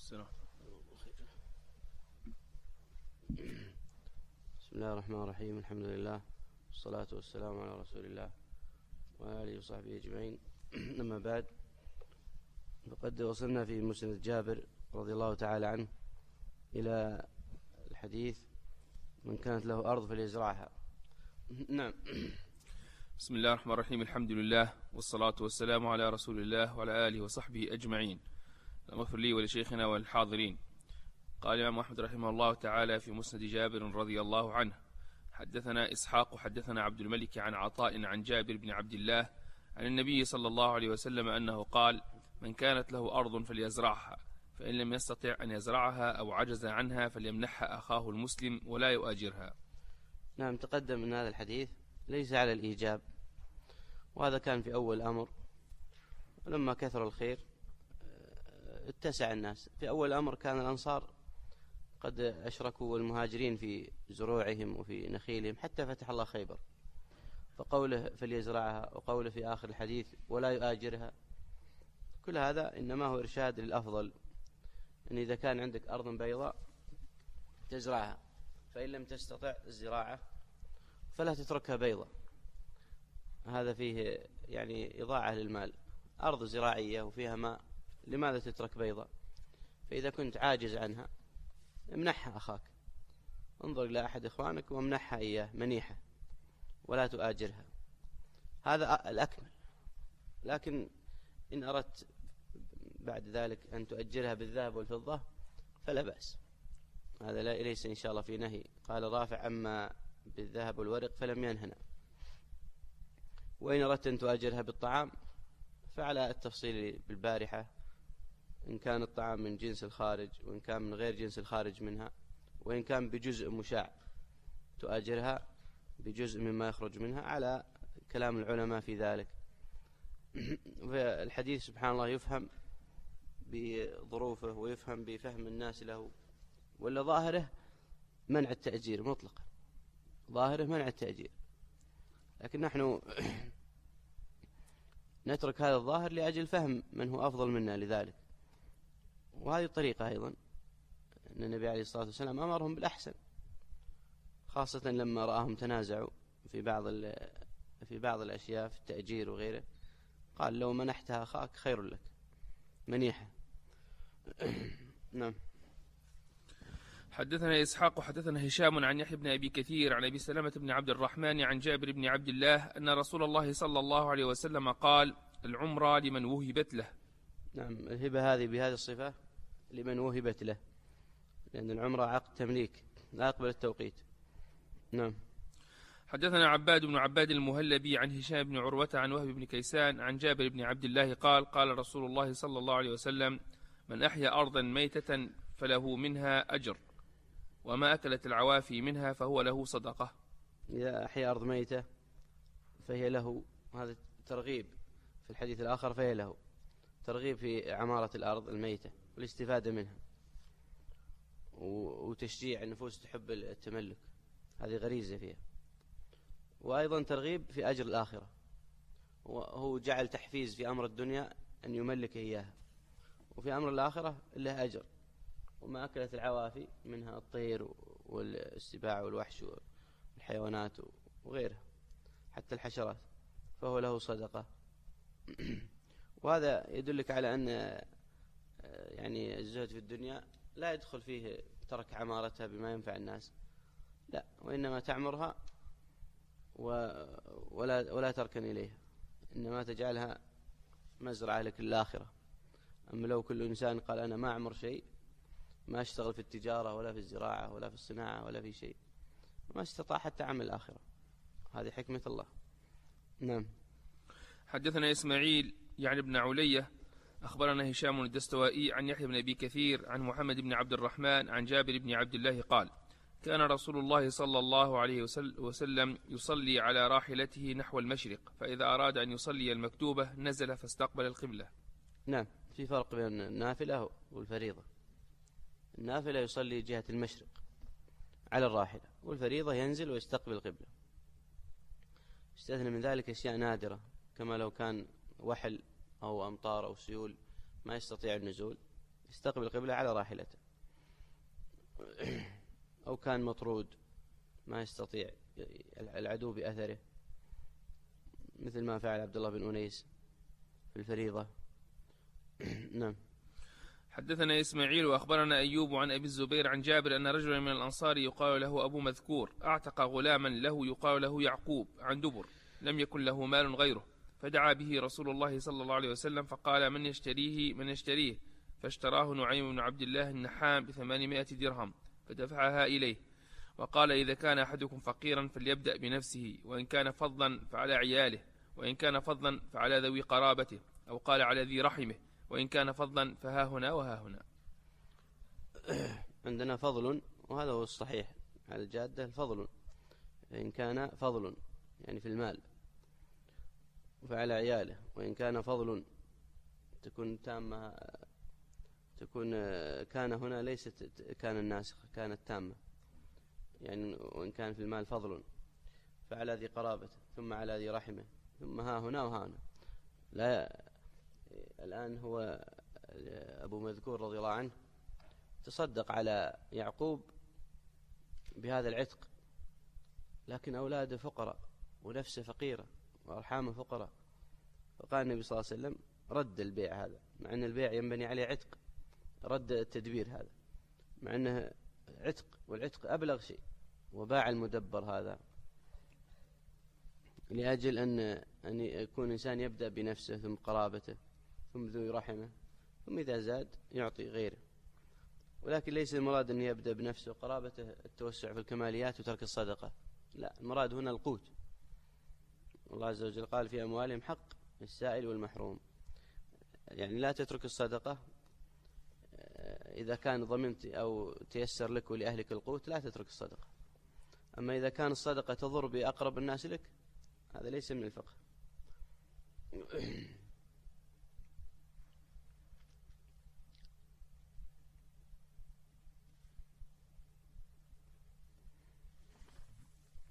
السلام. بسم الله الرحمن الرحيم. الحمد لله والصلاة والسلام على رسول الله وآله وصحبه أجمعين. أما بعد، فقد وصلنا في مسند جابر رضي الله تعالى عنه إلى الحديث من كانت له أرض فليزرعها. نعم. بسم الله الرحمن الرحيم. الحمد لله والصلاة والسلام على رسول الله وعلى آله وصحبه أجمعين. اللهم اغفر لي ولشيخنا والحاضرين. قال الإمام أحمد رحمه الله تعالى في مسند جابر رضي الله عنه: حدثنا إسحاق حدثنا عبد الملك عن عطاء عن جابر بن عبد الله عن النبي صلى الله عليه وسلم أنه قال: من كانت له أرض فليزرعها، فإن لم يستطع أن يزرعها أو عجز عنها فليمنحها أخاه المسلم ولا يؤاجرها. نعم، تقدم من هذا الحديث ليس على الإيجاب، وهذا كان في أول أمر، ولما كثر الخير اتسع الناس. في أول أمر كان الأنصار قد أشركوا المهاجرين في زروعهم وفي نخيلهم حتى فتح الله خيبر، فقوله فليزرعها وقوله في آخر الحديث ولا يؤاجرها، كل هذا إنما هو إرشاد للأفضل، أن إذا كان عندك أرض بيضاء تزرعها، فإن لم تستطع الزراعة فلا تتركها بيضاء. هذا فيه يعني إضاعة للمال. أرض زراعية وفيها ماء، لماذا تترك بيضاء؟ فإذا كنت عاجز عنها امنحها أخاك، انظر إلى أحد إخوانك وامنحها إياه منيحة ولا تؤاجرها، هذا الأكمل. لكن إن أردت بعد ذلك أن تؤجرها بالذهب والفضة فلا بأس، هذا ليس إن شاء الله في نهي. قال رافع: أما بالذهب والورق فلم ينهنا. وإن أردت أن تؤجرها بالطعام فعلى التفصيل بالبارحة، إن كان الطعام من جنس الخارج وإن كان من غير جنس الخارج منها، وإن كان بجزء مشاع تؤجرها بجزء مما يخرج منها، على كلام العلماء في ذلك. الحديث سبحان الله يفهم بظروفه ويفهم بفهم الناس له، ولا ظاهره منع التأجير مطلقا، ظاهره منع التأجير، لكن نحن نترك هذا الظاهر لأجل فهم من هو أفضل منا لذلك. وهذه الطريقة أيضا أن النبي عليه الصلاة والسلام أمرهم بالأحسن، خاصة لما رآهم تنازعوا في بعض الأشياء في التأجير وغيره، قال: لو منحتها أخاك خير لك منيحة. نعم. حدثنا إسحاق حدثنا هشام عن يحيى بن أبي كثير عن أبي سلمة بن عبد الرحمن عن جابر بن عبد الله أن رسول الله صلى الله عليه وسلم قال: العمرة لمن وهبت له. نعم، الهبة هذه بهذه الصفة لمن وهبت له، لأن العمرة عقد تمليك لا يقبل التوقيت. نعم. حدثنا عباد بن عباد المهلبي عن هشام بن عروة عن وهب بن كيسان عن جابر بن عبد الله قال: قال رسول الله صلى الله عليه وسلم: من أحيا أرضا ميتة فله منها أجر، وما أكلت العوافي منها فهو له صدقة. إذا أحيا أرض ميتة فهي له، هذا ترغيب في الحديث الآخر، فهي له ترغيب في عمارة الأرض الميتة والاستفادة منها، وتشجيع النفوس تحب التملك، هذه غريزة فيها. وأيضا ترغيب في أجر الآخرة، وهو جعل تحفيز في أمر الدنيا أن يملك إياها، وفي أمر الآخرة له أجر. وما أكلت العوافي منها الطير والسباع والوحش والحيوانات وغيرها حتى الحشرات فهو له صدقة. وهذا يدلك على أن يعني الزهد في الدنيا لا يدخل فيه ترك عمارتها بما ينفع الناس، لا، وإنما تعمرها ولا تركن إليها، إنما تجعلها مزرعة لك للآخرة. أما لو كل إنسان قال أنا ما أعمر شيء، ما أشتغل في التجارة ولا في الزراعة ولا في الصناعة ولا في شيء، ما استطاع حتى عمل الآخرة، هذه حكمة الله. نعم. حدثنا إسماعيل يعني ابن علية أخبرنا هشام الدستوائي عن يحيى بن أبي كثير عن محمد بن عبد الرحمن عن جابر بن عبد الله قال: كان رسول الله صلى الله عليه وسلم يصلي على راحلته نحو المشرق، فإذا أراد أن يصلي المكتوبة نزل فاستقبل القبلة. نعم، في فرق بين النافلة والفريضة. النافلة يصلي جهة المشرق على الراحلة، والفريضة ينزل ويستقبل القبلة. استثنى من ذلك أشياء نادرة، كما لو كان وحل أو أمطار أو سيول ما يستطيع النزول، يستقبل القبلة على راحلته، أو كان مطرود ما يستطيع العدو بأثره، مثل ما فعل عبد الله بن أنيس في الفريضة. نعم. حدثنا إسماعيل وأخبرنا أيوب عن أبي الزبير عن جابر أن رجلا من الأنصار يقال له أبو مذكور أعتق غلاما له يقال له يعقوب عن دبر، لم يكن له مال غيره، فدعا به رسول الله صلى الله عليه وسلم فقال من يشتريه، فاشتراه نعيم بن عبد الله النحام ب800 درهم فدفعها إليه، وقال إذا كان أحدكم فقيرا فليبدأ بنفسه، وإن كان فضلا فعلى عياله، وإن كان فضلا فعلى ذوي قرابته، أو قال على ذي رحمه، وإن كان فضلا فها هنا وها هنا. عندنا فضل، وهذا هو الصحيح على الجادة، الفضل إن كان فضل يعني في المال فعلى عياله، وإن كان فضل تكون تامة، تكون كان هنا ليست كان الناسخة، كانت تامة يعني، وإن كان في المال فضل فعلى ذي قرابته، ثم على ذي رحمه، ثم ها هنا وها هنا. لا، الآن هو أبو مذكور رضي الله عنه تصدق على يعقوب بهذا العتق، لكن أولاده فقراء ونفسه فقيرة وأرحامه فقراء، فقال النبي صلى الله عليه وسلم رد البيع هذا، مع أن البيع ينبني عليه عتق، رد التدبير هذا مع أنه عتق، والعتق أبلغ شيء، وباع المدبر هذا لأجل أن يكون إنسان يبدأ بنفسه ثم قرابته ثم ذوي رحمه، ثم إذا زاد يعطي غيره. ولكن ليس المراد أن يبدأ بنفسه وقرابته التوسع في الكماليات وترك الصدقة، لا، المراد هنا القوت. الله عز وجل قال في أموالهم حق للسائل والمحروم، يعني لا تترك الصدقة إذا كان ضمنت أو تيسر لك ولأهلك القوت، لا تترك الصدقة. أما إذا كان الصدقة تضر بأقرب الناس لك، هذا ليس من الفقه.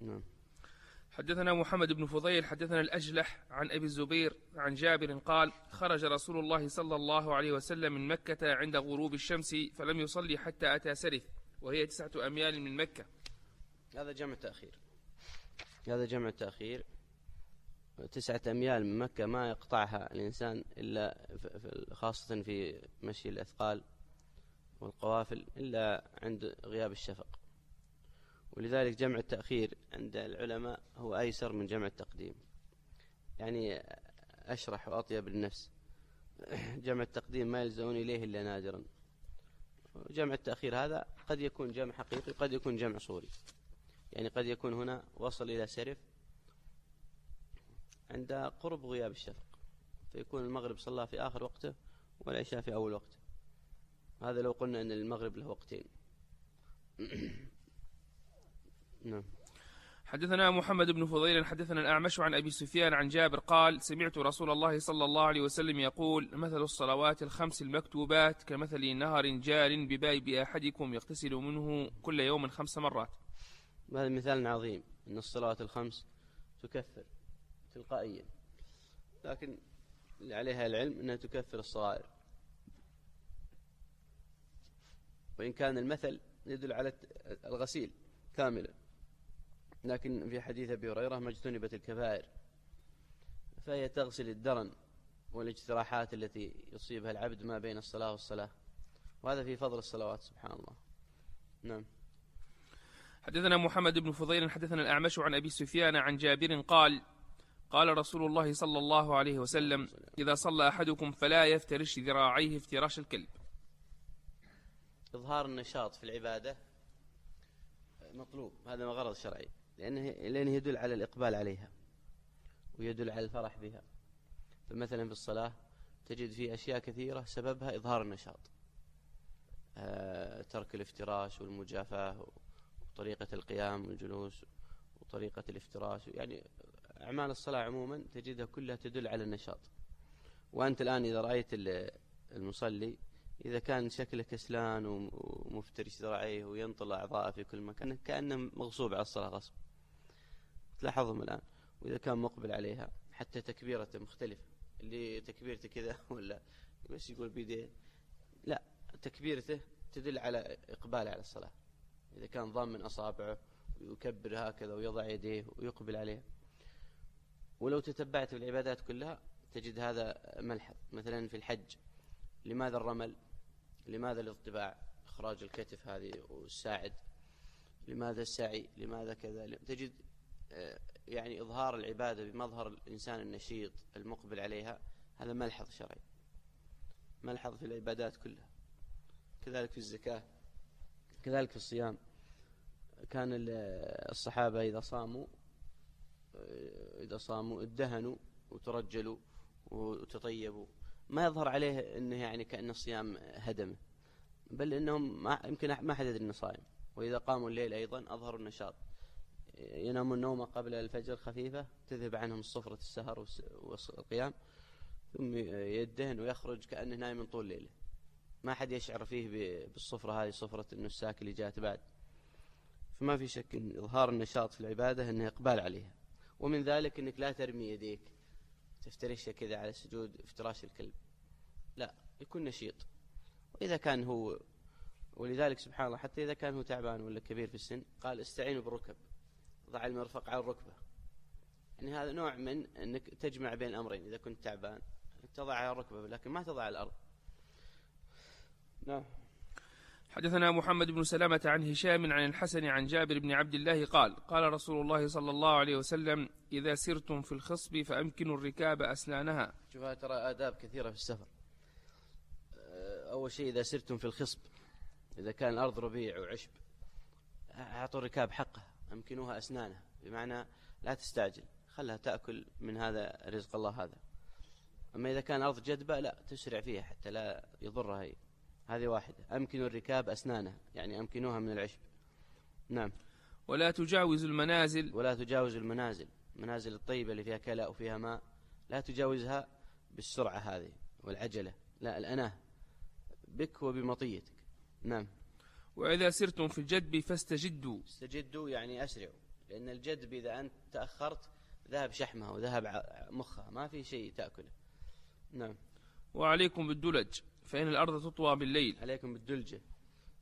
نعم. حدثنا محمد بن فضيل حدثنا الأجلح عن أبي الزبير عن جابر قال خرج رسول الله صلى الله عليه وسلم من مكة عند غروب الشمس فلم يصلي حتى أتى سرث وهي 9 أميال من مكة. هذا جمع تأخير، هذا جمع تأخير. 9 أميال من مكة ما يقطعها الإنسان إلا خاصة في مشي الأثقال والقوافل إلا عند غياب الشفق، ولذلك جمع التأخير عند العلماء هو أيسر من جمع التقديم، يعني أشرح وأطيب للنفس. جمع التقديم ما يلزمون إليه إلا نادرا، جمع التأخير هذا قد يكون جمع حقيقي قد يكون جمع صوري، يعني قد يكون هنا وصل إلى سرف عند قرب غياب الشفق، فيكون المغرب صلى في آخر وقته والعشاء في أول وقته. هذا لو قلنا أن المغرب له وقتين. نعم. حدثنا محمد بن فضيل حدثنا الأعمش عن أبي سفيان عن جابر قال سمعت رسول الله صلى الله عليه وسلم يقول مثل الصلوات الخمس المكتوبات كمثل نهر جار بباب أحدكم يغتسل منه كل يوم 5 مرات. هذا مثال عظيم، أن الصلوات الخمس تكفر تلقائيا، لكن اللي عليها العلم أنها تكفر الصغائر، وإن كان المثل يدل على الغسيل كاملا، لكن في حديث أبي هريرة ما اجتنبت الكبائر، فهي تغسل الدرن والاجتراحات التي يصيبها العبد ما بين الصلاة والصلاة، وهذا في فضل الصلوات سبحان الله. نعم. حدثنا محمد بن فضيل حدثنا الأعمش عن أبي سفيان عن جابر قال قال رسول الله صلى الله عليه وسلم إذا صلى أحدكم فلا يفترش ذراعيه افتراش الكلب. إظهار النشاط في العبادة مطلوب، هذا غرض شرعي، لأنه يدل على الإقبال عليها ويدل على الفرح بها. فمثلا في الصلاة تجد فيه أشياء كثيرة سببها إظهار النشاط، ترك الافتراش والمجافاة وطريقة القيام والجلوس وطريقة الافتراش، يعني أعمال الصلاة عموما تجدها كلها تدل على النشاط. وأنت الآن إذا رأيت المصلي إذا كان شكله كسلان ومفترش ذراعيه وينطل أعضاءه في كل مكان كأنه مغصوب على الصلاة غصب، تلاحظهم الآن. وإذا كان مقبل عليها حتى تكبيرته مختلفة، اللي تكبيرته كذا ولا بس يقول بيديه، لا، تكبيرته تدل على إقباله على الصلاة، إذا كان ضامن أصابعه ويكبر هكذا ويضع يديه ويقبل عليه. ولو تتبعت العبادات كلها تجد هذا ملحظ. مثلا في الحج لماذا الرمل؟ لماذا الاضطباع إخراج الكتف هذه والساعد؟ لماذا السعي؟ لماذا كذا؟ تجد يعني إظهار العبادة بمظهر الإنسان النشيط المقبل عليها، هذا ملحظ شرعي، ملحظ في العبادات كلها. كذلك في الزكاة، كذلك في الصيام. كان الصحابة إذا صاموا ادهنوا وترجلوا وتطيبوا، ما يظهر عليه أنه يعني كأن الصيام هدمه، بل أنهم يمكن ما حد يدري أنه صائم. وإذا قاموا الليل أيضا أظهروا النشاط، يناموا النوم قبل الفجر خفيفة تذهب عنهم صفرة السهر والقيام، ثم يدهن ويخرج كأنه نايم من طول ليله، ما حد يشعر فيه بالصفرة هذه، صفرة النساك اللي جاءت بعد. فما في شك أن إظهار النشاط في العبادة أنه إقبال عليها. ومن ذلك أنك لا ترمي يديك تفترشها كذا على السجود افتراش الكلب، لا، يكون نشيط. وإذا كان هو، ولذلك سبحان الله حتى إذا كان هو تعبان ولا كبير في السن قال استعينوا بالركب، ضع المرفق على الركبة. يعني هذا نوع من أنك تجمع بين الأمرين، إذا كنت تعبان تضع على الركبة لكن ما تضع على الأرض. نعم. حدثنا محمد بن سلامة عن هشام عن الحسن عن جابر بن عبد الله قال قال رسول الله صلى الله عليه وسلم إذا سرتم في الخصب فأمكنوا الركاب أسلانها. شوف ترى آداب كثيرة في السفر. أول شيء إذا سرتم في الخصب، إذا كان الأرض ربيع وعشب، أعطوا الركاب حقه، أمكنوها أسنانها، بمعنى لا تستعجل، خلها تأكل من هذا رزق الله هذا. أما إذا كان الأرض جدبة لا تسرع فيها حتى لا يضرها. هذه واحدة. أمكنوا الركاب أسنانها، يعني أمكنوها من العشب. نعم. ولا تجاوز المنازل، ولا تجاوز المنازل، منازل الطيبة اللي فيها كلأ وفيها ماء لا تجاوزها بالسرعة هذه والعجلة، لا، الأناه بك وبمطيتك. نعم. وإذا سرتم في الجدب فاستجدوا. استجدوا يعني أسرعوا، لأن الجدب إذا أنت تأخرت ذهب شحمها وذهب مخها، ما في شيء تأكله. نعم. وعليكم بالدلج فإن الأرض تطوى بالليل. عليكم بالدلجة،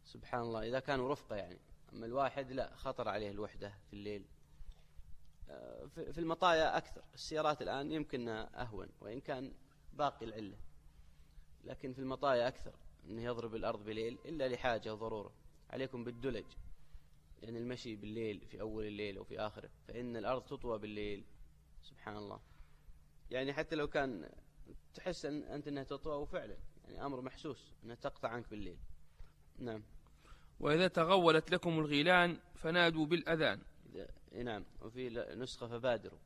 سبحان الله، إذا كانوا رفقة يعني. أما الواحد لا، خطر عليه الوحدة في الليل. في المطايا أكثر، السيارات الآن يمكن أهون وإن كان باقي العلة، لكن في المطايا أكثر أنه يضرب الأرض بالليل إلا لحاجة وضرورة. عليكم بالدلج، لأن يعني المشي بالليل في أول الليل أو في آخره، فإن الأرض تطوى بالليل. سبحان الله، يعني حتى لو كان تحس أنت أنها تطوى، وفعلا يعني أمر محسوس أنها تقطع عنك بالليل. نعم. وإذا تغولت لكم الغيلان فنادوا بالأذان. نعم. وفي نسخة فبادروا.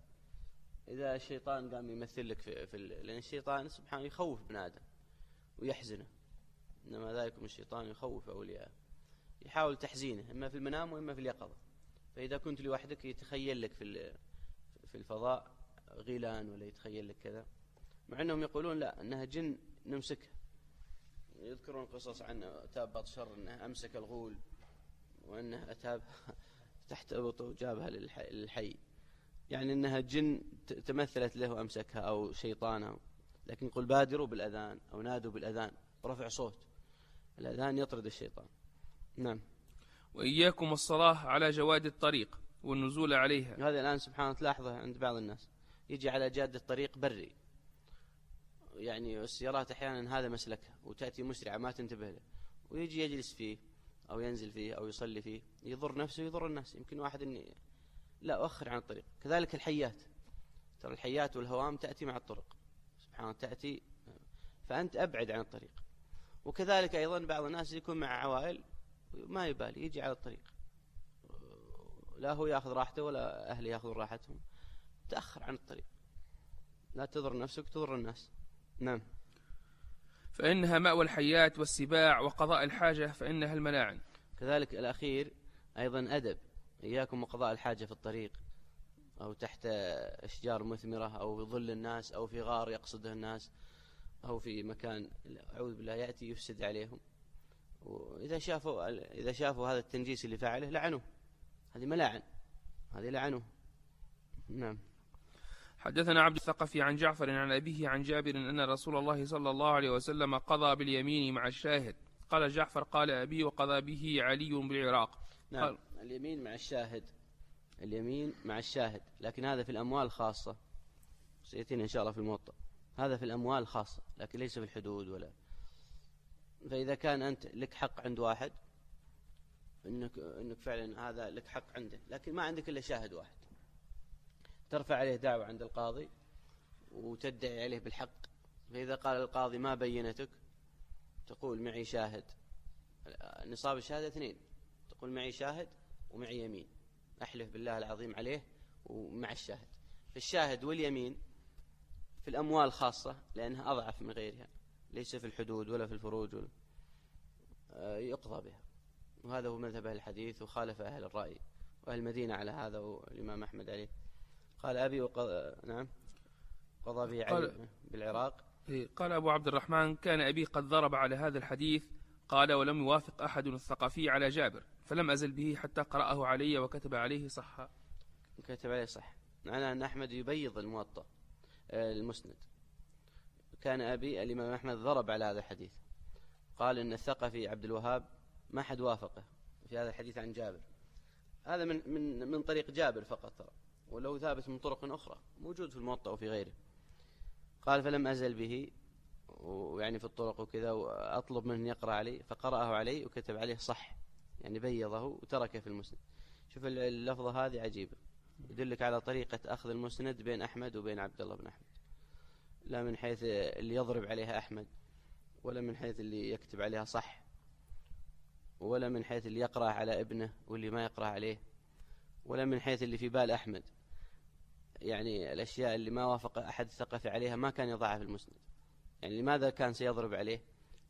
إذا الشيطان قام يمثل لك لأن الشيطان سبحانه يخوف ابن آدم ويحزنه، إنما ذلكم الشيطان يخوف أولياءه، يحاول تحزينه إما في المنام وإما في اليقظة. فإذا كنت لوحدك يتخيل لك في الفضاء غيلان، ولا يتخيل لك كذا، مع أنهم يقولون لا، أنها جن نمسكها. يذكرون قصص عن أتاب بطشر أنه أمسك الغول، وأنه أتاب تحت أبطه وجابها للحي، يعني أنها جن تمثلت له وأمسكها أو شيطانه. لكن قل بادروا بالأذان أو نادوا بالأذان، رفع صوت الأذان يطرد الشيطان. نعم. وإياكم الصلاة على جواد الطريق والنزول عليها. هذا الآن سبحانه تلاحظه عند بعض الناس، يجي على جادة الطريق بري، يعني السيارات أحيانا هذا مسلكها وتأتي مسرعة ما تنتبه له، ويجي يجلس فيه أو ينزل فيه أو يصلي فيه، يضر نفسه ويضر الناس. يمكن واحد إني لا أؤخر عن الطريق. كذلك الحيات، ترى الحيات والهوام تأتي مع الطرق، سبحانه تأتي، فأنت أبعد عن الطريق. وكذلك أيضا بعض الناس يكون مع عوائل ما يبالي، يجي على الطريق، لا هو يأخذ راحته ولا أهله يأخذوا راحتهم، تأخر عن الطريق، لا تضر نفسك تضر الناس. نعم. فإنها مأوى الحيات والسباع، وقضاء الحاجة فإنها الملاعن. كذلك الأخير أيضا أدب، إياكم وقضاء الحاجة في الطريق أو تحت أشجار مثمرة أو في ظل الناس أو في غار يقصده الناس أو في مكان أعوذ بالله يأتي يفسد عليهم. وإذا شافوا هذا التنجيس اللي فعله لعنوه، هذه ملاعن، هذه لعنوه. نعم. حدثنا عبد الثقفي عن جعفر عن أبيه عن جابر أن رسول الله صلى الله عليه وسلم قضى باليمين مع الشاهد. قال جعفر قال أبي وقضى به علي بالعراق. نعم. اليمين مع الشاهد، اليمين مع الشاهد، لكن هذا في الأموال الخاصة، سيأتينا إن شاء الله في الموطأ. هذا في الأموال الخاصة لكن ليس في الحدود ولا. فإذا كان أنت لك حق عند واحد، إنك فعلا هذا لك حق عنده، لكن ما عندك إلا شاهد واحد، ترفع عليه دعوة عند القاضي وتدعي عليه بالحق. فإذا قال القاضي ما بينتك، تقول معي شاهد، نصاب الشهادة 2، تقول معي شاهد ومعي يمين، أحلف بالله العظيم عليه ومع الشاهد. فالشاهد واليمين في الأموال خاصة لأنها أضعف من غيرها، ليس في الحدود ولا في الفروج ولا يقضى بها. وهذا هو مذهب أهل الحديث، وخالف أهل الرأي وأهل المدينة على هذا، والإمام أحمد عليه. قال أبي نعم قضى به علي بالعراق. قال أبو عبد الرحمن كان أبي قد ضرب على هذا الحديث. قال ولم يوافق أحد الثقفي على جابر، فلم أزل به حتى قرأه علي وكتب عليه صح. كتب عليه صح، معناه أن أحمد يبيض الموطأ المسند. كان أبي الإمام أحمد ضرب على هذا الحديث، قال إن الثقفي عبد الوهاب ما حد وافقه في هذا الحديث عن جابر. هذا من طريق جابر فقط ترى، ولو ثابت من طرق أخرى موجود في الموطأ وفي غيره. قال فلم أزل به، ويعني في الطرق وكذا، وأطلب منه يقرأ علي، فقرأه علي وكتب عليه صح، يعني بيضه وتركه في المسند. شوف اللفظة هذه عجيبة، يدلك على طريقة أخذ المسند بين أحمد وبين عبد الله بن أحمد، لا من حيث اللي يضرب عليها أحمد، ولا من حيث اللي يكتب عليها صح، ولا من حيث اللي يقرأ على ابنه واللي ما يقرأ عليه، ولا من حيث اللي في بال أحمد. يعني الأشياء اللي ما وافق أحد الثقفي عليها ما كان يضعها في المسند. يعني لماذا كان سيضرب عليه؟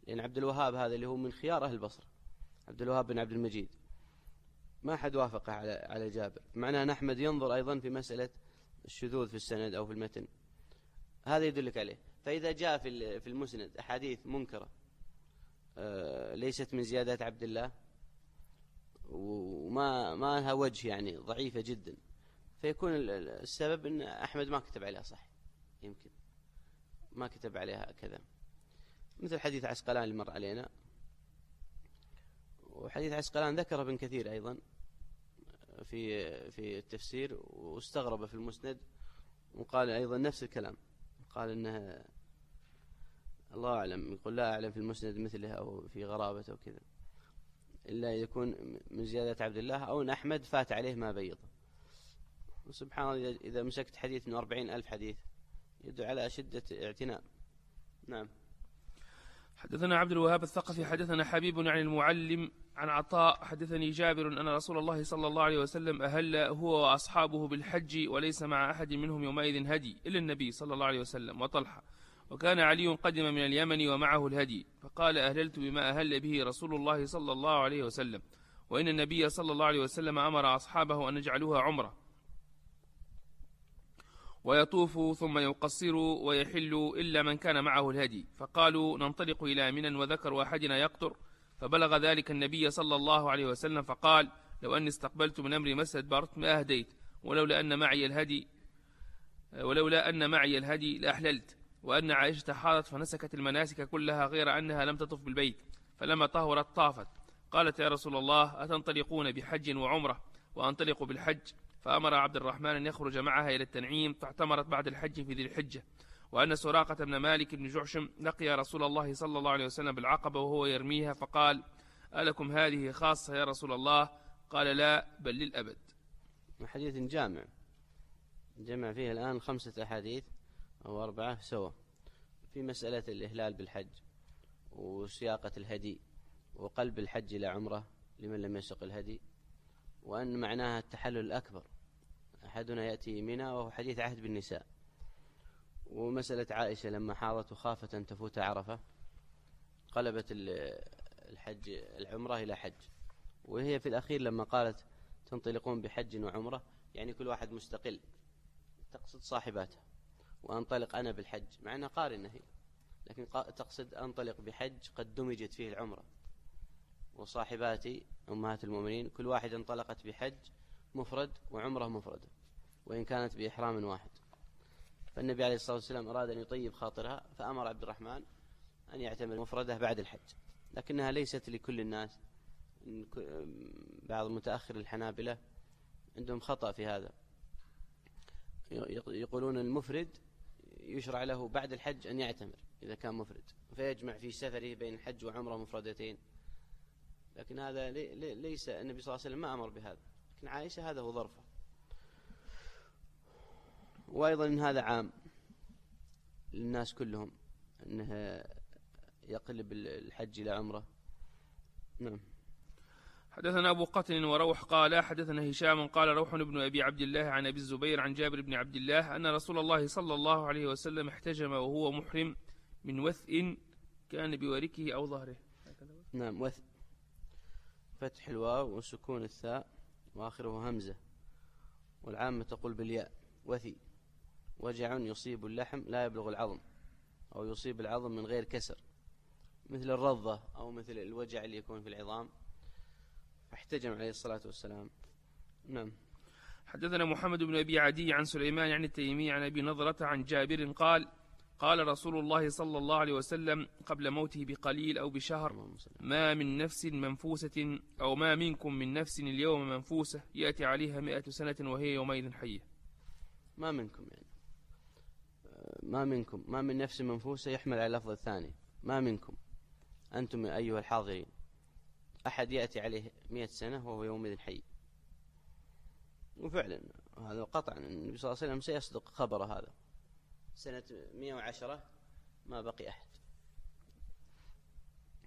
لأن عبد الوهاب هذا اللي هو من خيار أهل البصرة، عبد الوهاب بن عبد المجيد، ما حد وافقه على جابر. معناه أن أحمد ينظر أيضا في مسألة الشذوذ في السند أو في المتن، هذا يدلك عليه. فإذا جاء في المسند أحاديث منكرة ليست من زيادات عبد الله، وما لها وجه، يعني ضعيفة جدا، فيكون السبب أن أحمد ما كتب عليها صح، يمكن ما كتب عليها كذا. مثل حديث عسقلان اللي مر علينا، وحديث عسقلان ذكر ابن كثير أيضا في التفسير، واستغرب في المسند، وقال أيضا نفس الكلام، قال إنه الله أعلم، يقول لا أعلم في المسند مثلها أو في غرابته وكذا، إلا يكون من زيادة عبد الله، أو أن أحمد فات عليه ما بيضه. وسبحان الله إذا مسكت حديث من 40,000 حديث يدل على شدة اعتناء. نعم. حدثنا عبد الوهاب الثقفي حدثنا حبيب عن المعلم عن عطاء حدثني جابر أن رسول الله صلى الله عليه وسلم أهل هو وأصحابه بالحج، وليس مع أحد منهم يومئذ هدي إلا النبي صلى الله عليه وسلم وطلحة، وكان علي قدم من اليمن ومعه الهدي، فقال أهللت بما أهل به رسول الله صلى الله عليه وسلم، وإن النبي صلى الله عليه وسلم أمر أصحابه أن يجعلوها عمرة، ويطوفوا ثم يقصروا ويحلوا إلا من كان معه الهدي. فقالوا ننطلق إلى منى، وذكر أحدنا يقطر، فبلغ ذلك النبي صلى الله عليه وسلم، فقال لو أني استقبلت من أمري ما استدبرت ما أهديت، ولولا أن معي الهدي لأحللت. وأن عائشة حاضت فنسكت المناسك كلها غير أنها لم تطف بالبيت، فلما طهرت طافت. قالت يا رسول الله أتنطلقون بحج وعمرة وأنطلق بالحج؟ فأمر عبد الرحمن أن يخرج معها إلى التنعيم، فاعتمرت بعد الحج في ذي الحجة. وأن سراقة بن مالك بن جعشم لقي رسول الله صلى الله عليه وسلم بالعقبة وهو يرميها، فقال ألكم هذه خاصة يا رسول الله؟ قال لا بل للأبد. حديث جمع فيه الآن 5 أحاديث أو 4 سوا في مسألة الإهلال بالحج وسياقة الهدي وقلب الحج إلى عمره لمن لم يسق الهدي، وأن معناها التحلل الأكبر، أحدنا يأتي منى وهو حديث عهد بالنساء، ومسألة عائشة لما حاضت وخافت أن تفوت عرفة قلبت الحج العمرة إلى حج، وهي في الأخير لما قالت تنطلقون بحج وعمرة يعني كل واحد مستقل، تقصد صاحباته، وأنطلق أنا بالحج مع أنها قارنة هي، لكن تقصد أنطلق بحج قد دمجت فيه العمرة، وصاحباتي أمهات المؤمنين كل واحد انطلقت بحج مفرد وعمره مفردة وإن كانت بإحرام واحد. فالنبي عليه الصلاة والسلام أراد أن يطيب خاطرها، فأمر عبد الرحمن أن يعتمر مفردة بعد الحج، لكنها ليست لكل الناس. بعض متأخر الحنابلة عندهم خطأ في هذا، يقولون المفرد يشرع له بعد الحج أن يعتمر إذا كان مفرد، فيجمع في سفره بين الحج وعمره مفردتين. لكن هذا ليس، النبي صلى الله عليه وسلم ما أمر بهذا، لكن عائشة هذا هو ظرفه. وأيضا إن هذا عام للناس كلهم، أنه يقلب الحج إلى عمره. نعم. حدثنا أبو قتل وروح قال حدثنا هشام قال روح بن أبي عبد الله عن أبي الزبير عن جابر بن عبد الله أن رسول الله صلى الله عليه وسلم احتجم وهو محرم من وثء كان بوركه أو ظهره. نعم، وثء، فتح الواو وسكون الثاء وآخره همزة، والعامة تقول بالياء. وثي، وجع يصيب اللحم لا يبلغ العظم، أو يصيب العظم من غير كسر، مثل الرضة أو مثل الوجع اللي يكون في العظام، فاحتجم عليه الصلاة والسلام. نعم. حدثنا محمد بن أبي عدي عن سليمان عن التيمي عن أبي نضرة عن جابر قال قال رسول الله صلى الله عليه وسلم قبل موته بقليل أو بشهر ما من نفس منفوسة أو ما منكم من نفس اليوم منفوسة يأتي عليها 100 سنة وهي يومئذ حية. ما منكم يعني ما منكم، ما من نفس منفوسة يحمل على اللفظ الثاني، ما منكم أنتم أيها الحاضرين أحد يأتي عليه 100 سنة وهو يومئذ حي. وفعلا هذا قطعا النبي صلى الله عليه وسلم سيصدق خبر هذا. سنة 110 ما بقي أحد،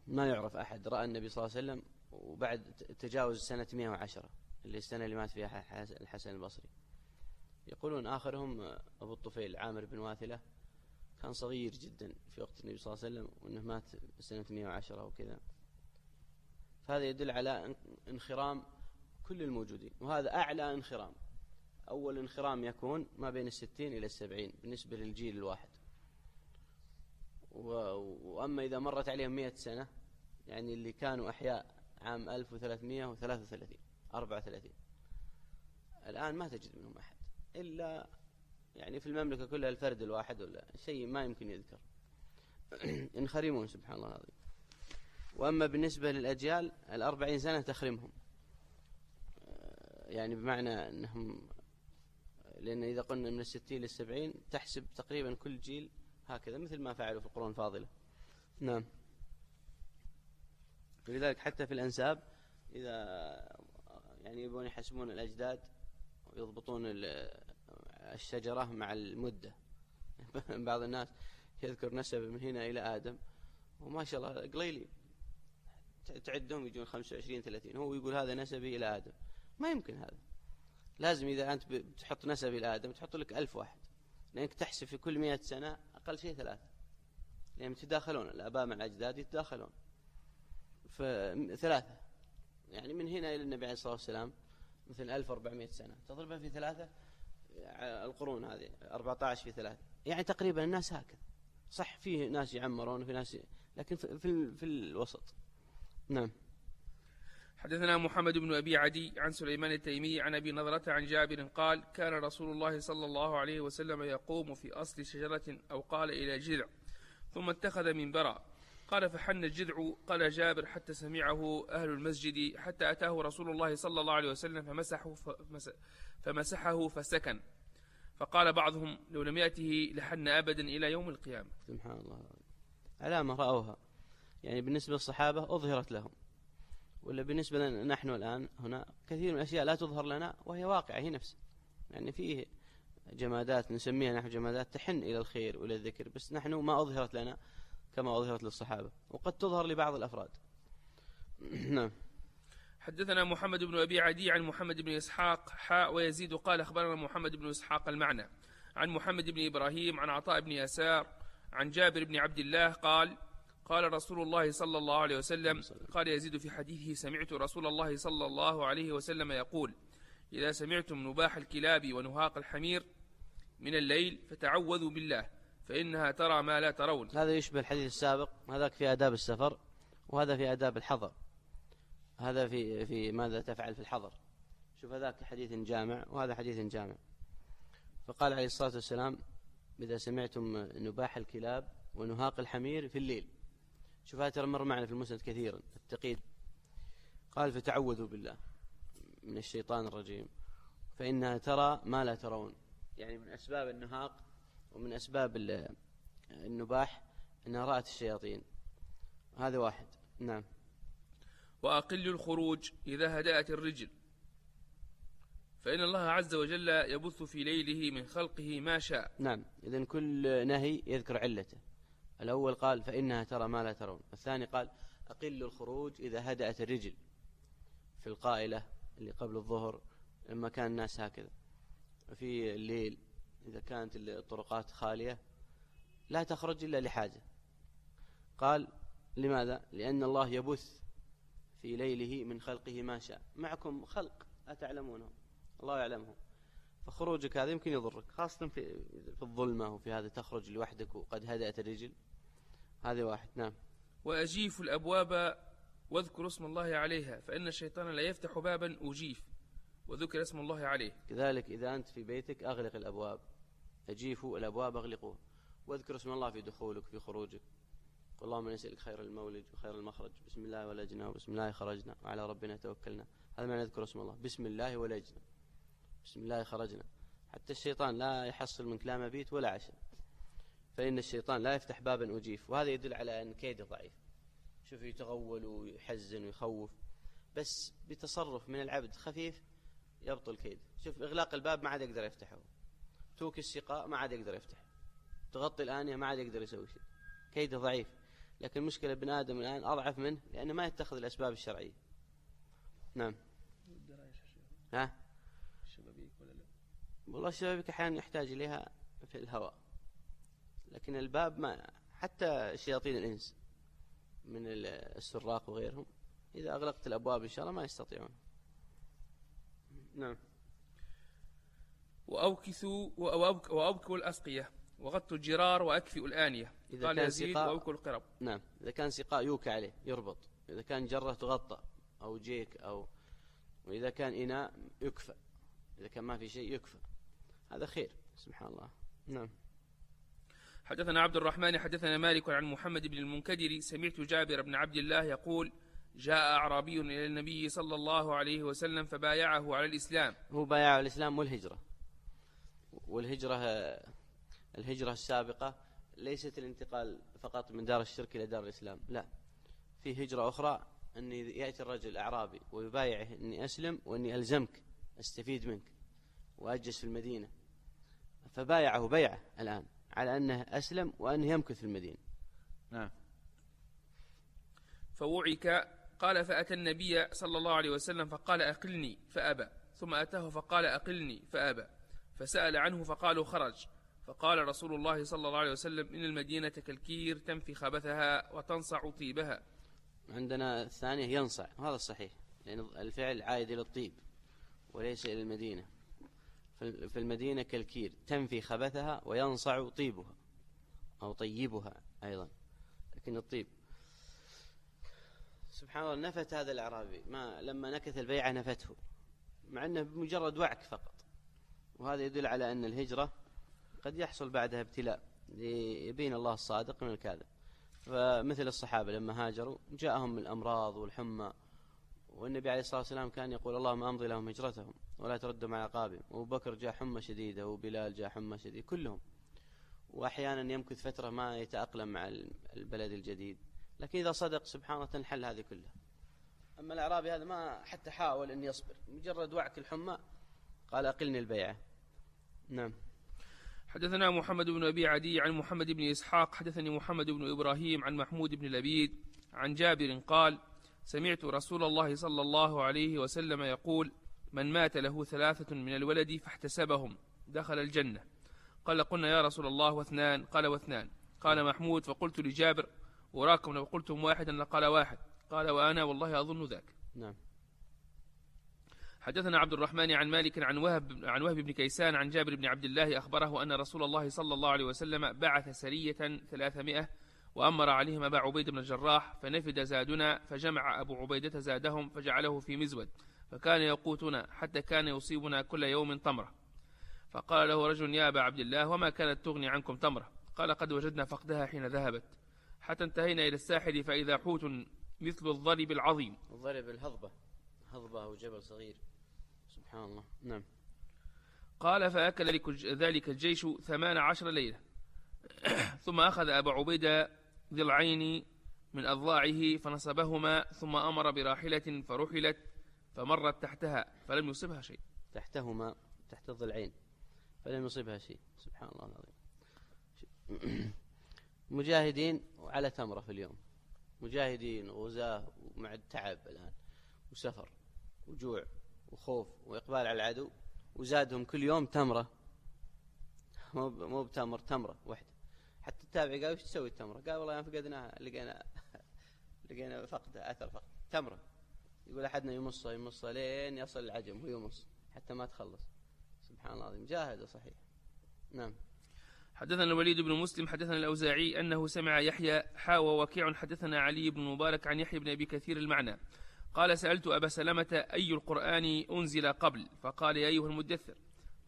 ما يعرف أحد رأى النبي صلى الله عليه وسلم وبعد تجاوز سنة 110 اللي السنة اللي مات فيها الحسن البصري. يقولون آخرهم أبو الطفيل عامر بن واثلة، كان صغير جدا في وقت النبي صلى الله عليه وسلم وأنه مات سنة 110 وكذا. فهذا يدل على انخرام كل الموجودين، وهذا أعلى انخرام. أول انخرام يكون ما بين 60 إلى 70 بالنسبة للجيل الواحد. وأما إذا مرت عليهم 100 سنة، يعني اللي كانوا أحياء عام 1333 34، الآن ما تجد منهم أحد إلا يعني في المملكة كلها الفرد الواحد ولا شيء ما يمكن يذكر. انخرمون سبحان الله العظيم. وأما بالنسبة للأجيال 40 سنة تخرمهم، يعني بمعنى أنهم، لأن إذا قلنا من 60 إلى 70 تحسب تقريبا كل جيل هكذا، مثل ما فعلوا في القرون الفاضلة. نعم. ولذلك حتى في الأنساب إذا يعني يبون يحسبون الأجداد ويضبطون الشجرة مع المدة. بعض الناس يذكر نسب من هنا إلى آدم وما شاء الله قليلين، تعدهم يجون 25 30، هو يقول هذا نسبي إلى آدم. ما يمكن هذا. لازم إذا أنت بتحط نسبي إلى آدم تحط لك 1000 واحد، لأنك تحسب في كل 100 سنة أقل شيء 3، لأن يتداخلون الآباء مع الأجداد يتداخلون. ف3 يعني من هنا إلى النبي عليه الصلاة والسلام مثل 1400 سنة تضربها في 3، القرون هذه 14 في 3، يعني تقريبا الناس هكذا. صح فيه ناس يعمرون وفي ناس، لكن في الوسط. نعم. حدثنا محمد بن أبي عدي عن سليمان التيمي عن أبي نضرة عن جابر قال كان رسول الله صلى الله عليه وسلم يقوم في أصل شجرة أو قال إلى جذع ثم اتخذ منبرا، قال فحن الجذع قال جابر حتى سمعه أهل المسجد حتى أتاه رسول الله صلى الله عليه وسلم فمسحه فسكن، فقال بعضهم لو لم يأته لحن أبدا إلى يوم القيامة. سبحان الله، علامة رأوها يعني بالنسبة للصحابة أظهرت لهم، ولا بالنسبة لنا نحن الآن هنا كثير من الأشياء لا تظهر لنا وهي واقعة هي نفسها. يعني فيه جمادات نسميها نحن جمادات تحن إلى الخير وإلى الذكر، بس نحن ما أظهرت لنا كما أظهرت للصحابة، وقد تظهر لبعض الأفراد. نعم. حدثنا محمد بن أبي عدي عن محمد بن إسحاق ويزيد قال أخبرنا محمد بن إسحاق المعنى عن محمد بن إبراهيم عن عطاء بن يسار عن جابر بن عبد الله قال قال رسول الله صلى الله عليه وسلم قال يزيد في حديثه سمعت رسول الله صلى الله عليه وسلم يقول إذا سمعتم نباح الكلاب ونهاق الحمير من الليل فتعوذوا بالله فإنها ترى ما لا ترون. هذا يشبه الحديث السابق، هذاك في آداب السفر وهذا في آداب الحضر. هذا في ماذا تفعل في الحضر. شوف هذاك حديث جامع وهذا حديث جامع. فقال عليه الصلاة والسلام إذا سمعتم نباح الكلاب ونهاق الحمير في الليل شوف هذا ترى مر معنا في المسند كثيرا التقييد. قال فتعوذوا بالله من الشيطان الرجيم فإنها ترى ما لا ترون. يعني من أسباب النهاق ومن أسباب النباح أنها رأت الشياطين. هذا واحد. نعم. وأقل الخروج إذا هدأت الرجل فإن الله عز وجل يبث في ليله من خلقه ما شاء. نعم. إذن كل نهي يذكر علته. الأول قال فإنها ترى ما لا ترون، الثاني قال أقل الخروج إذا هدأت الرجل في القائلة اللي قبل الظهر لما كان الناس هكذا، في الليل إذا كانت الطرقات خالية لا تخرج إلا لحاجة. قال لماذا؟ لأن الله يبث في ليله من خلقه ما شاء. معكم خلق أتعلمونه، الله يعلمه، فخروجك هذا يمكن يضرك، خاصة في الظلمة وفي هذا تخرج لوحدك وقد هدأت الرجل. هذا واحد. نعم. وأجيف الأبواب واذكر اسم الله عليها فإن الشيطان لا يفتح بابا أجيف وذكر اسم الله عليه. كذلك إذا أنت في بيتك أغلق الأبواب، أجيفوا الأبواب أغلقوها، واذكر اسم الله في دخولك في خروجك. اللهم نسألك خير المولج وخير المخرج، بسم الله ولجنا وبسم الله خرجنا وعلى ربنا توكلنا. هذا معنى نذكر اسم الله، بسم الله ولجنا بسم الله خرجنا. حتى الشيطان لا يحصل منك لا مبيت ولا عشاء، فإن الشيطان لا يفتح بابا أجيف. وهذا يدل على أن كيده ضعيف. شوف يتغول ويحزن ويخوف، بس بتصرف من العبد خفيف يبطل كيده. شوف إغلاق الباب ما عاد يقدر يفتحه، توك السقاء ما عاد يقدر يفتح، تغطي الآنية ما عاد يقدر يسوي شيء، كيده ضعيف. لكن المشكلة ابن آدم الآن أضعف منه لأنه ما يتخذ الأسباب الشرعية. نعم. ها؟ الشبابيك ولا لا؟ والله الشبابيك أحيانا يحتاج إليها في الهواء، لكن الباب ما، حتى شياطين الإنس من السراق وغيرهم إذا أغلقت الأبواب إن شاء الله ما يستطيعون. نعم. وأبكوا الأسقية وغطوا الجرار وأكفئوا الآنية. قال يزيد وأبكوا القرب. نعم. إذا كان سقاء يوكى عليه يربط، إذا كان جرة تغطى أو جيك وإذا كان إناء يكفى، إذا كان ما في شيء يكفى. هذا خير. سبحان الله. نعم. حدثنا عبد الرحمن حدثنا مالك عن محمد بن المنكدر سمعت جابر بن عبد الله يقول جاء أعرابي إلى النبي صلى الله عليه وسلم فبايعه على الإسلام. هو بايعه على الإسلام والهجرة. الهجرة السابقة ليست الانتقال فقط من دار الشرك إلى دار الإسلام، لا، في هجرة أخرى أن يأتي الرجل الأعرابي ويبايعه أني أسلم وأني ألزمك أستفيد منك وأجلس في المدينة. فبايعه بيعة الآن على أنه أسلم وأنه يمكث في المدينة. نعم. فوعك. قال فأتى النبي صلى الله عليه وسلم فقال أقلني فأبى، ثم أتاه فقال أقلني فأبى، فسأل عنه فقالوا خرج. فقال رسول الله صلى الله عليه وسلم إن المدينة كالكير تنفي خبثها وتنصع طيبها. عندنا الثانية ينصع، وهذا الصحيح لأن الفعل عائد إلى الطيب وليس إلى المدينة. في المدينة كالكير تنفي خبثها وينصع طيبها أو طيبها أيضا، لكن الطيب. سبحان الله. نفت هذا الأعرابي لما نكث البيعة نفته، مع أنه بمجرد وعك فقط. وهذا يدل على أن الهجرة قد يحصل بعدها ابتلاء ليبين الله الصادق من الكاذب. فمثل الصحابة لما هاجروا جاءهم الأمراض والحمى، والنبي عليه الصلاة والسلام كان يقول اللهم أمضي لهم هجرتهم ولا تردهم على عقابهم. وأبو بكر جاء حمى شديدة وبلال جاء حمى شديد كلهم، وأحيانا يمكث فترة ما يتأقلم مع البلد الجديد. لكن إذا صدق سبحان الله تنحل هذه كلها. أما الأعرابي هذا ما حتى حاول أن يصبر، مجرد وعك الحمى قال أقلني البيعة. نعم. حدثنا محمد بن أبي عدي عن محمد بن إسحاق حدثني محمد بن إبراهيم عن محمود بن لبيد عن جابر قال سمعت رسول الله صلى الله عليه وسلم يقول من مات له 3 من الولد فاحتسبهم دخل الجنة. قال قلنا يا رسول الله واثنان؟ قال و2. قال محمود فقلت لجابر وراكم لو قلتم واحدا لقال 1. قال وأنا والله أظن ذاك. نعم. حدثنا عبد الرحمن عن مالك عن وهب بن كيسان عن جابر بن عبد الله أخبره أن رسول الله صلى الله عليه وسلم بعث سرية 300 وأمر عليهم أبا عبيد بن الجراح فنفد زادنا، فجمع أبو عبيدة زادهم فجعله في مزود، فكان يقوتنا حتى كان يصيبنا كل يوم تمرة. فقال له رجل يا أبا عبد الله وما كانت تغني عنكم تمرة؟ قال قد وجدنا فقدها حين ذهبت. حتى انتهينا إلى الساحل فإذا حوت مثل الضرب العظيم. الضرب الهضبة، هضبة وجبل صغير، سبحان الله. نعم. قال فأكل ذلك الجيش 18 ليلة ثم أخذ أبا عبيدة ضلعين من أضلاعه فنصبهما ثم أمر براحلة فرحلت فمرت تحتها فلم يصبها شيء. تحتهما، تحت الضلعين، فلم يصبها شيء، سبحان الله العظيم. مجاهدين وعلى تمرة في اليوم، مجاهدين وغزاة ومع التعب الآن وسفر وجوع وخوف وإقبال على العدو، وزادهم كل يوم تمرة، مو بتمر، تمرة واحدة. حتى التابعي قال وش تسوي التمرة؟ قال والله فقدناها، لقينا فقدها، أثر فقد تمرة. يقول أحدنا يمصها لين يصل العجم ويمص حتى ما تخلص، سبحان الله العظيم. جاهد صحيح. نعم. حدثنا الوليد بن مسلم حدثنا الأوزاعي أنه سمع يحيى ووكيع حدثنا علي بن مبارك عن يحيى بن أبي كثير المعنى قال سألت أبا سلمة أي القرآن أنزل قبل؟ فقال يا أيها المدثر.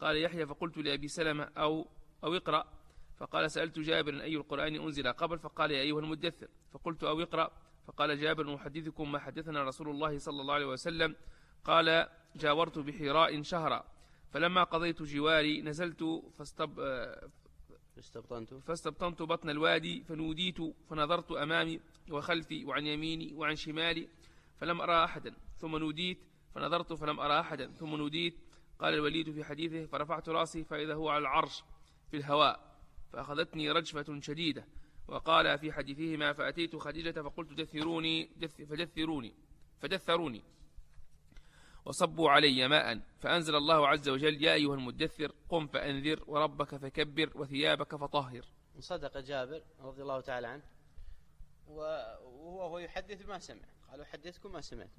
قال يحيى فقلت لأبي سلمة أو اقرأ. فقال سألت جابر أي القرآن أنزل قبل؟ فقال يا أيها المدثر. فقلت أو اقرأ. فقال جابر أحدثكم ما حدثنا رسول الله صلى الله عليه وسلم. قال جاورت بحراء شهرا فلما قضيت جواري نزلت فاستبطنت بطن الوادي فنوديت فنظرت أمامي وخلفي وعن يميني وعن شمالي فلم أرى أحدا ثم نوديت فنظرت فلم أرى أحدا ثم نوديت. قال الوليد في حديثه فرفعت رأسي فإذا هو على العرش في الهواء فأخذتني رجفة شديدة. وقال في حديثهما فأتيت خديجة فقلت فدثروني وصبوا علي ماء فأنزل الله عز وجل يا أيها المدثر قم فأنذر وربك فكبر وثيابك فطهر. صدق جابر رضي الله تعالى عنه، وهو يحدث بما سمع. قالوا حدثكم ما سمعت،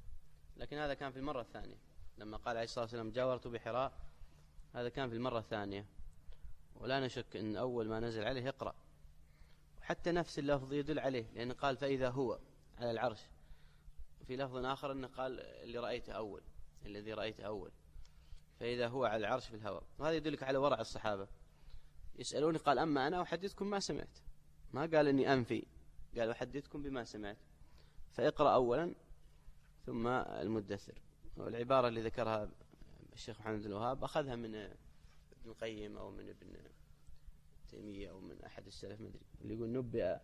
لكن هذا كان في المرة الثانية لما قال عليه الصلاة والسلام جاورت بحراء، هذا كان في المرة الثانية. ولا نشك أن أول ما نزل عليه اقرأ، وحتى نفس اللفظ يدل عليه، لأنه قال فإذا هو على العرش. في لفظ آخر أنه قال الذي رأيته أول فإذا هو على العرش في الهواء. وهذا يدلك على ورع الصحابة. يسألوني قال أما أنا أحدثكم ما سمعت، ما قال إني أنفي، قال أحدثكم بما سمعت. فاقرأ أولا ثم المدثر. والعبارة اللي ذكرها الشيخ محمد الوهاب أخذها من ابن القيم أو من ابن تيمية أو من أحد السلف مدري، اللي يقول نبئ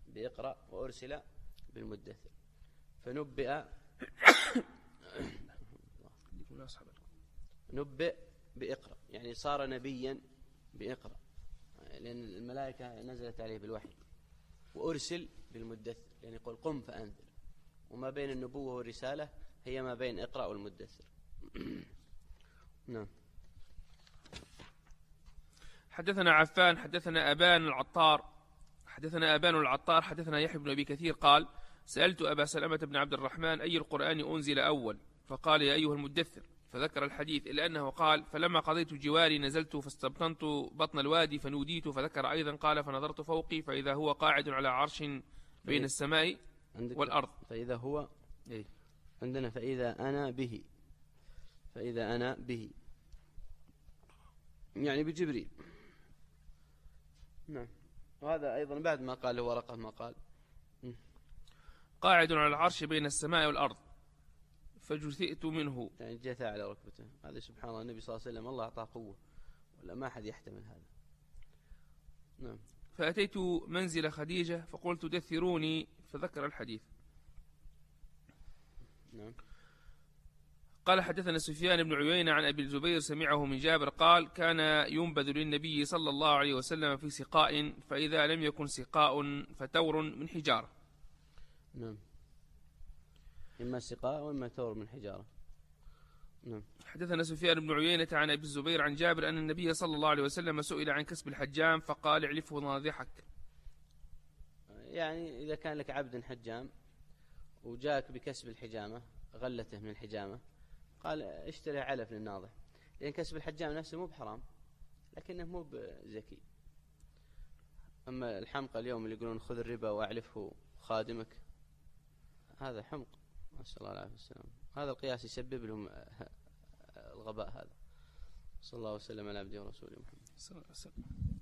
بإقرأ وأرسل بالمدثر. فنبئ بإقرأ يعني صار نبيا بإقرأ، لأن الملائكة نزلت عليه بالوحي. وأرسل بالمدثر يعني يقول قم فأنذر. وما بين النبوة والرسالة هي ما بين إقرأ والمدثر. نعم. حدثنا عفان حدثنا أبان العطار حدثنا يحيى بن أبي كثير قال سألت أبا سلمة بن عبد الرحمن أي القرآن أنزل أول؟ فقال يا أيها المدثر، فذكر الحديث إلا أنه قال فلما قضيت جواري نزلت فاستبطنت بطن الوادي فنوديت. فذكر أيضا قال فنظرت فوقي فإذا هو قاعد على عرش بين السماء والأرض. فإذا هو عندنا فإذا أنا به يعني بجبريل. نعم. وهذا أيضا بعد ما قال ورقة ما قال قاعد على العرش بين السماء والأرض فجثئت منه، يعني جثى على ركبته. هذا سبحان الله النبي صلى الله عليه وسلم الله أعطاه قوة ولا ما أحد يحتمل هذا. نعم. فأتيت منزل خديجة فقلت دثروني فذكر الحديث. نعم. قال حدثنا سفيان بن عيينة عن أبي الزبير سمعه من جابر قال كان ينبذ للنبي صلى الله عليه وسلم في سقاء فإذا لم يكن سقاء فتور من حجارة. نعم. إما سقاء وإما تور من حجارة. نعم. حدثنا سفيان بن عيينة عن أبي الزبير عن جابر أن النبي صلى الله عليه وسلم سئل عن كسب الحجام فقال اعلفه ناضحك. يعني إذا كان لك عبد حجام وجاءك بكسب الحجامة غلته من الحجامة قال اشتري علف للناضح، لأن كسب الحجام نفسه مو بحرام لكنه مو بزكي. أما الحمقى اليوم اللي يقولون خذ الربا وأعلفه خادمك هذا حمق، نسأل الله العافية والسلام. هذا القياس يسبب لهم الغباء هذا. صلى الله وسلم على عبده ورسوله محمد.